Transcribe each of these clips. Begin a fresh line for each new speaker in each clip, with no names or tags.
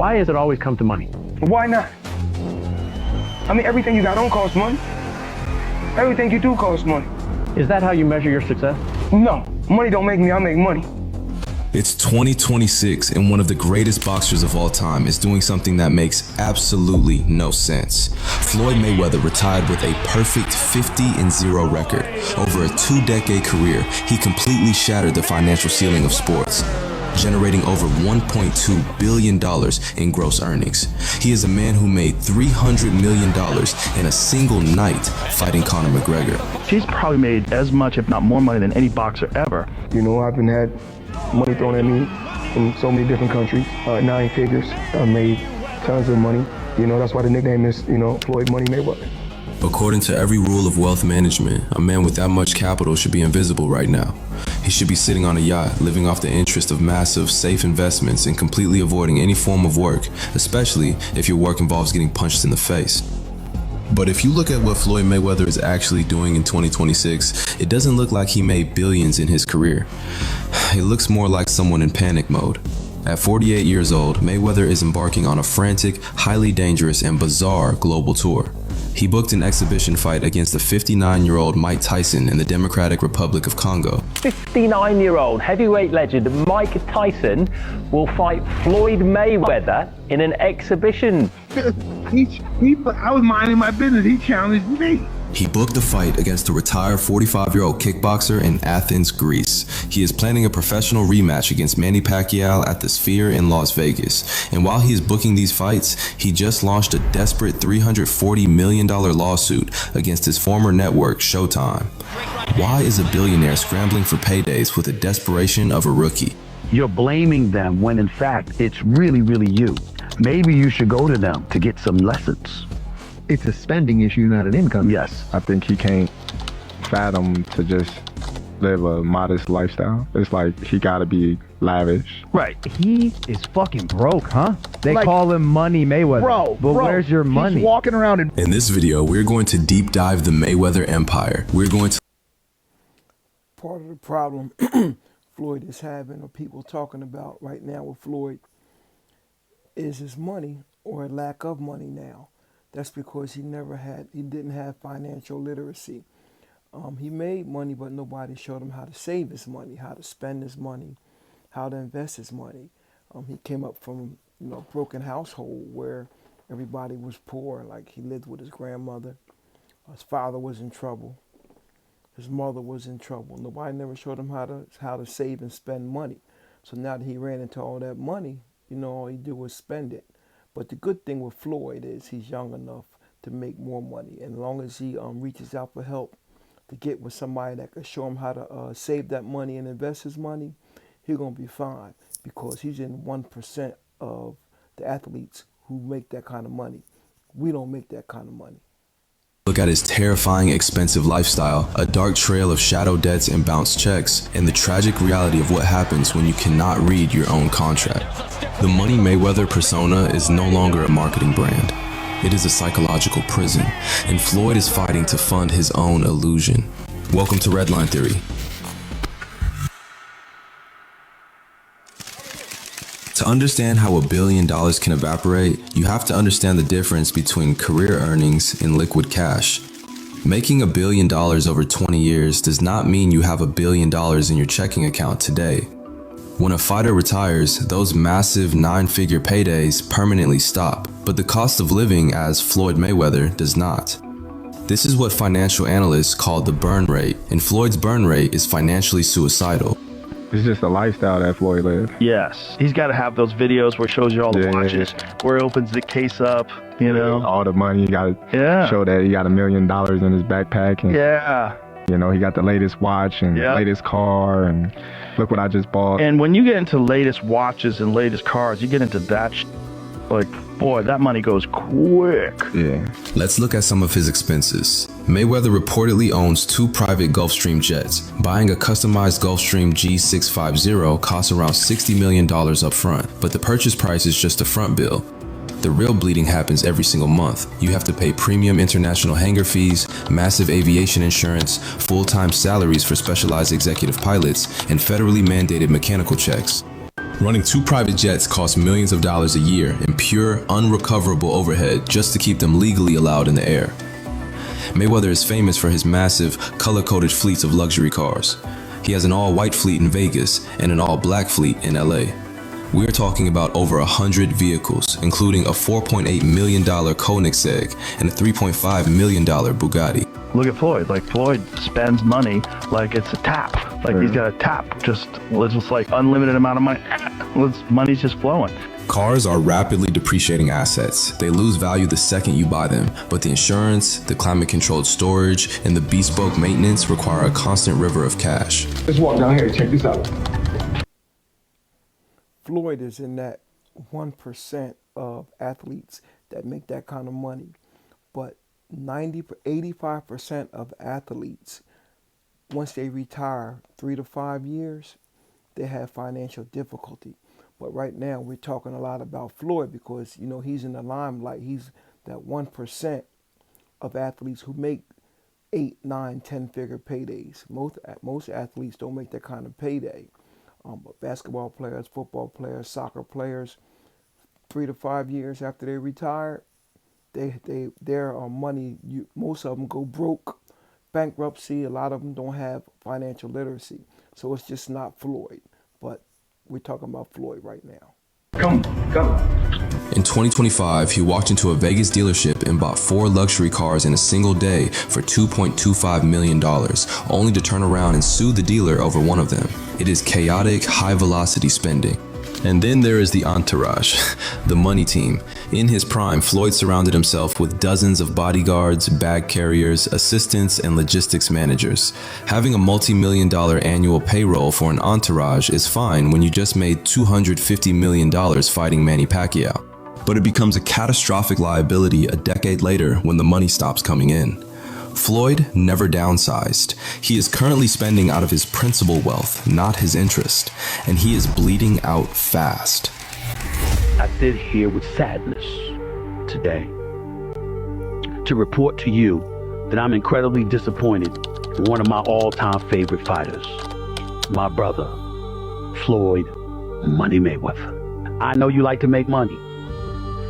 Why has it always come to money?
Why not? I mean, everything you got don't cost money. Everything you do costs money.
Is that how you measure your success?
No, money don't make me, I make money.
It's 2026 and one of the greatest boxers of all time is doing something that makes absolutely no sense. Floyd Mayweather retired with a perfect 50-0 record. Over a 2-decade career, he completely shattered the financial ceiling of sports, generating over $1.2 billion in gross earnings. He is a man who made $300 million in a single night fighting Conor McGregor.
He's probably made as much, if not more money than any boxer ever.
You know, I've had money thrown at me in so many different countries, 9 figures. I made tons of money. You know, that's why the nickname is, Floyd Money Mayweather.
According to every rule of wealth management, a man with that much capital should be invisible right now. He should be sitting on a yacht, living off the interest of massive, safe investments and completely avoiding any form of work, especially if your work involves getting punched in the face. But if you look at what Floyd Mayweather is actually doing in 2026, it doesn't look like he made billions in his career. It looks more like someone in panic mode. At 48 years old, Mayweather is embarking on a frantic, highly dangerous, and bizarre global tour. He booked an exhibition fight against the 59-year-old Mike Tyson in the Democratic Republic of Congo.
59-year-old heavyweight legend Mike Tyson will fight Floyd Mayweather in an exhibition.
I was minding my business. He challenged me.
He booked a fight against a retired 45-year-old kickboxer in Athens, Greece. He is planning a professional rematch against Manny Pacquiao at the Sphere in Las Vegas. And while he is booking these fights, he just launched a desperate $340 million lawsuit against his former network, Showtime. Why is a billionaire scrambling for paydays with the desperation of a rookie?
You're blaming them when in fact it's really, really you. Maybe you should go to them to get some lessons.
It's a spending issue, not an income.
Yes.
I think he can't fathom to just live a modest lifestyle. It's like he gotta be lavish.
Right.
He is fucking broke, huh? They
Like,
call him Money Mayweather. But where's your money?
He's walking around
In this video, we're going to deep dive the Mayweather empire. We're going to
Part of the problem Floyd is having, or people talking about right now with Floyd, is his money or a lack of money now. That's because he didn't have financial literacy. He made money, but nobody showed him how to save his money, how to spend his money, how to invest his money. He came up from a broken household where everybody was poor. Like, he lived with his grandmother. His father was in trouble. His mother was in trouble. Nobody never showed him how to save and spend money. So now that he ran into all that money, all he did was spend it. But the good thing with Floyd is he's young enough to make more money. And as long as he reaches out for help to get with somebody that can show him how to save that money and invest his money, he's going to be fine, because he's in 1% of the athletes who make that kind of money. We don't make that kind of money.
look at his terrifying, expensive lifestyle, a dark trail of shadow debts and bounced checks, and the tragic reality of what happens when you cannot read your own contract. The Money Mayweather persona is no longer a marketing brand. It is a psychological prison, and Floyd is fighting to fund his own illusion. Welcome to Redline Theory. To understand how $1 billion can evaporate, you have to understand the difference between career earnings and liquid cash. Making $1 billion over 20 years does not mean you have $1 billion in your checking account today. When a fighter retires, those massive 9-figure paydays permanently stop, but the cost of living as Floyd Mayweather does not. This is what financial analysts call the burn rate, and Floyd's burn rate is financially suicidal.
It's just a lifestyle that Floyd lived.
Yes. He's got to have those videos where it shows you all the watches, where he opens the case up, you know.
All the money. You got to show that he got $1 million in his backpack. And, you know, he got the latest watch and latest car, and look what I just bought.
And when you get into latest watches and latest cars, you get into that like, boy, that money goes quick.
Yeah.
Let's look at some of his expenses. Mayweather reportedly owns 2 private Gulfstream jets. Buying a customized Gulfstream G650 costs around $60 million up front, but the purchase price is just a front bill. The real bleeding happens every single month. You have to pay premium international hangar fees, massive aviation insurance, full-time salaries for specialized executive pilots, and federally mandated mechanical checks. Running 2 private jets costs millions of dollars a year in pure, unrecoverable overhead just to keep them legally allowed in the air. Mayweather is famous for his massive, color-coded fleets of luxury cars. He has an all-white fleet in Vegas and an all-black fleet in LA. We're talking about over 100 vehicles, including a $4.8 million Koenigsegg and a $3.5 million Bugatti.
Look at Floyd. Like, Floyd spends money like it's a tap. Like, he's got a tap. Just like unlimited amount of money. Money's just flowing.
Cars are rapidly depreciating assets. They lose value the second you buy them, but the insurance, the climate-controlled storage, and the bespoke maintenance require a constant river of cash.
Let's walk down here and check this out.
Floyd is in that 1% of athletes that make that kind of money, but 85% of athletes, once they retire 3 to 5 years, they have financial difficulty. But right now we're talking a lot about Floyd because, you know, he's in the limelight. He's that 1% of athletes who make 8, 9, 10-figure paydays. Most athletes don't make that kind of payday. But basketball players, football players, soccer players, 3 to 5 years after they retire, their money, most of them go broke, bankruptcy. A lot of them don't have financial literacy. So it's just not Floyd. But we're talking about Floyd right now.
Come.
In 2025, he walked into a Vegas dealership and bought 4 luxury cars in a single day for $2.25 million, only to turn around and sue the dealer over one of them. It is chaotic, high-velocity spending. And then there is the entourage, the money team. In his prime, Floyd surrounded himself with dozens of bodyguards, bag carriers, assistants, and logistics managers. Having a multi-million-dollar annual payroll for an entourage is fine when you just made $250 million fighting Manny Pacquiao. But it becomes a catastrophic liability a decade later when the money stops coming in. Floyd never downsized. He is currently spending out of his principal wealth, not his interest, and he is bleeding out fast.
I sit here with sadness today to report to you that I'm incredibly disappointed in one of my all-time favorite fighters, my brother, Floyd Money Mayweather. I know you like to make money.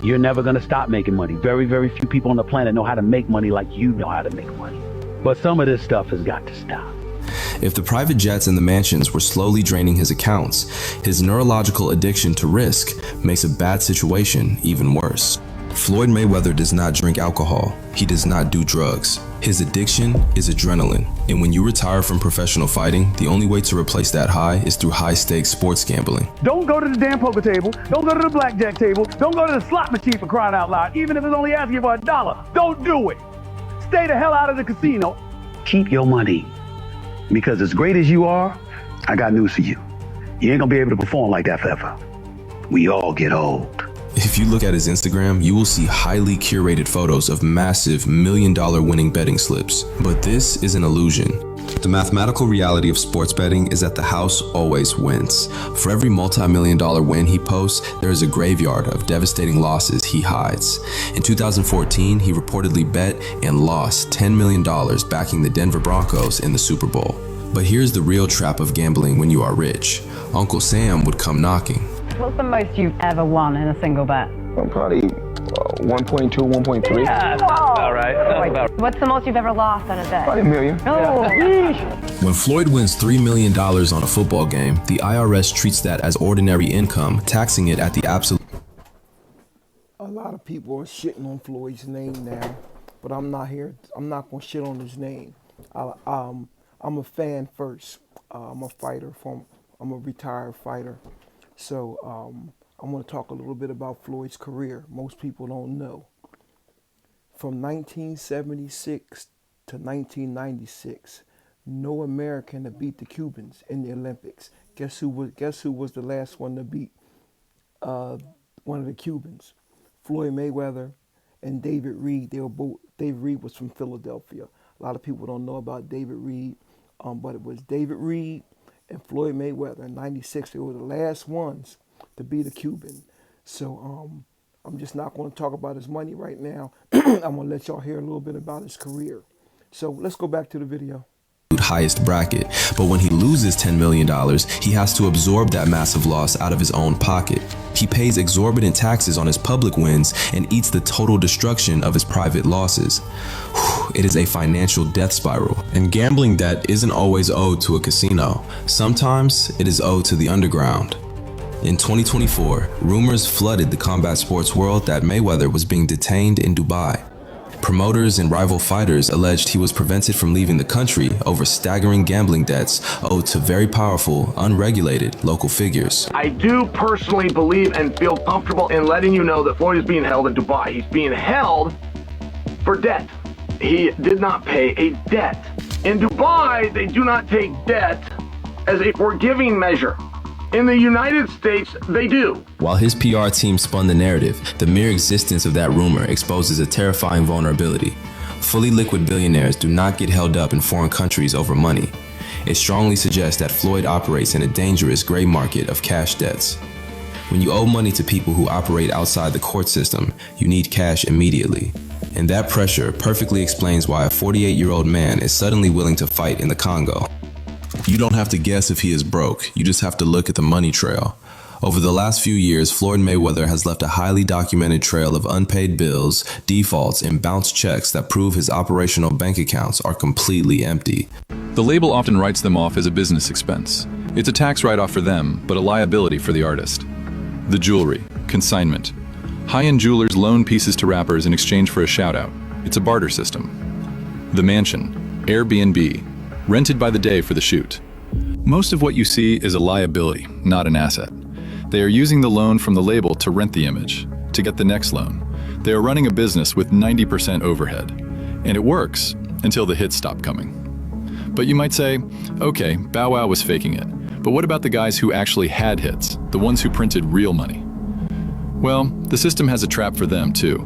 You're never going to stop making money. Very, very few people on the planet know how to make money like you know how to make money. But some of this stuff has got to stop.
If the private jets and the mansions were slowly draining his accounts, his neurological addiction to risk makes a bad situation even worse. Floyd Mayweather does not drink alcohol. He does not do drugs. His addiction is adrenaline. And when you retire from professional fighting, the only way to replace that high is through high-stakes sports gambling.
Don't go to the damn poker table. Don't go to the blackjack table. Don't go to the slot machine for crying out loud, even if it's only asking for $1. Don't do it. Stay the hell out of the casino. Keep your money. Because as great as you are, I got news for you. You ain't gonna be able to perform like that forever. We all get old.
If you look at his Instagram, you will see highly curated photos of massive million-dollar winning betting slips. But this is an illusion. The mathematical reality of sports betting is that the house always wins. For every multi-million-dollar win he posts, there is a graveyard of devastating losses he hides. In 2014, he reportedly bet and lost $10 million backing the Denver Broncos in the Super Bowl. But here's the real trap of gambling when you are rich. Uncle Sam would come knocking.
What's the most you've ever won in a single bet?
Probably 1.2, 1.3.
Yeah,
All right.
What's the most you've ever lost on a bet?
Probably $1 million.
Oh,
When Floyd wins $3 million on a football game, the IRS treats that as ordinary income, taxing it at the absolute.
A lot of people are shitting on Floyd's name now, but I'm not here. I'm not gonna shit on his name. I'm a fan first. I'm a fighter. I'm a retired fighter. So I'm going to talk a little bit about Floyd's career. Most people don't know. From 1976 to 1996, no American had beat the Cubans in the Olympics. Guess who was the last one to beat one of the Cubans? Floyd Mayweather and David Reed. David Reed was from Philadelphia. A lot of people don't know about David Reed, but it was David Reed and Floyd Mayweather in 96. They were the last ones to beat a Cuban. So I'm just not going to talk about his money right now. I'm going to let y'all hear a little bit about his career. So let's go back to the video.
highest bracket, but when he loses $10 million, he has to absorb that massive loss out of his own pocket. He pays exorbitant taxes on his public wins and eats the total destruction of his private losses. It is a financial death spiral, and gambling debt isn't always owed to a casino. Sometimes it is owed to the underground. In 2024, rumors flooded the combat sports world that Mayweather was being detained in Dubai. Promoters and rival fighters alleged he was prevented from leaving the country over staggering gambling debts owed to very powerful, unregulated local figures.
I do personally believe and feel comfortable in letting you know that Floyd is being held in Dubai. He's being held for debt. He did not pay a debt. In Dubai, they do not take debt as a forgiving measure. In the United States, they do.
While his PR team spun the narrative, the mere existence of that rumor exposes a terrifying vulnerability. Fully liquid billionaires do not get held up in foreign countries over money. It strongly suggests that Floyd operates in a dangerous gray market of cash debts. When you owe money to people who operate outside the court system, you need cash immediately. And that pressure perfectly explains why a 48-year-old man is suddenly willing to fight in the Congo. You don't have to guess if he is broke, you just have to look at the money trail. Over the last few years, Floyd Mayweather has left a highly documented trail of unpaid bills, defaults, and bounced checks that prove his operational bank accounts are completely empty.
The label often writes them off as a business expense. It's a tax write-off for them, but a liability for the artist. The jewelry, consignment. High-end jewelers loan pieces to rappers in exchange for a shout-out. It's a barter system. The mansion, Airbnb, rented by the day for the shoot. Most of what you see is a liability, not an asset. They are using the loan from the label to rent the image, to get the next loan. They are running a business with 90% overhead. And it works until the hits stop coming. But you might say, okay, Bow Wow was faking it. But what about the guys who actually had hits, the ones who printed real money? Well, the system has a trap for them too.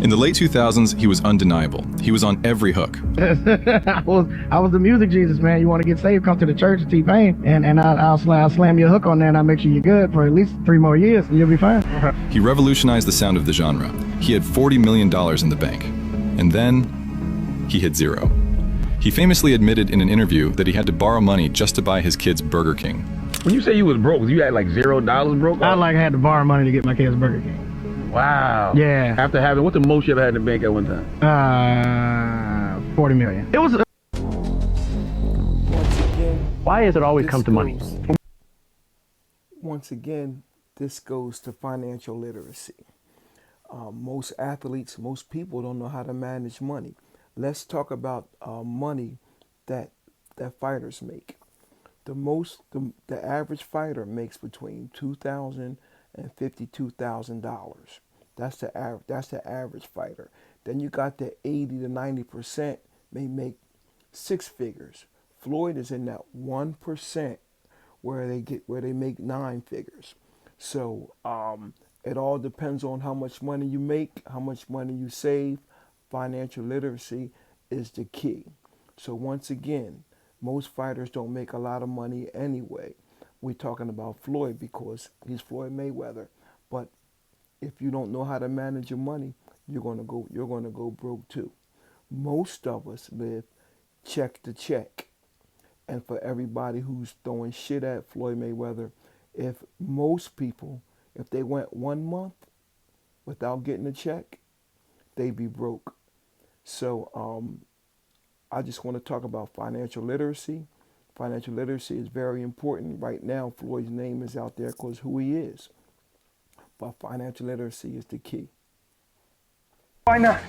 In the late 2000s, he was undeniable. He was on every hook.
I was the music Jesus, man. You want to get saved, come to the church of T-Pain, and I'll slam your hook on there, and I'll make sure you're good for at least 3 more years, and you'll be fine.
He revolutionized the sound of the genre. He had $40 million in the bank. And then, he hit zero. He famously admitted in an interview that he had to borrow money just to buy his kids Burger King.
When you say you was broke, you had like $0 broke?
I had to borrow money to get my kids Burger King.
Wow.
Yeah.
After having, what's the most you ever had in the bank at one time?
40 million. It was.
Once again,
why does it always come to money?
Once again, this goes to financial literacy. Most athletes, most people don't know how to manage money. Let's talk about money that fighters make. The average fighter makes between $2,000 and $52,000. That's the average fighter. Then you got the 80 to 90% may make 6 figures. Floyd is in that 1% where they make 9 figures. So it all depends on how much money you make, how much money you save. Financial literacy is the key. So once again, most fighters don't make a lot of money anyway. We're talking about Floyd because he's Floyd Mayweather. But if you don't know how to manage your money, you're gonna go broke too. Most of us live check to check. And for everybody who's throwing shit at Floyd Mayweather, if most people, if they went 1 month without getting a check, they'd be broke. So I just want to talk about financial literacy. Financial literacy is very important. Right now, Floyd's name is out there because who he is. But financial literacy is the key.
Why not?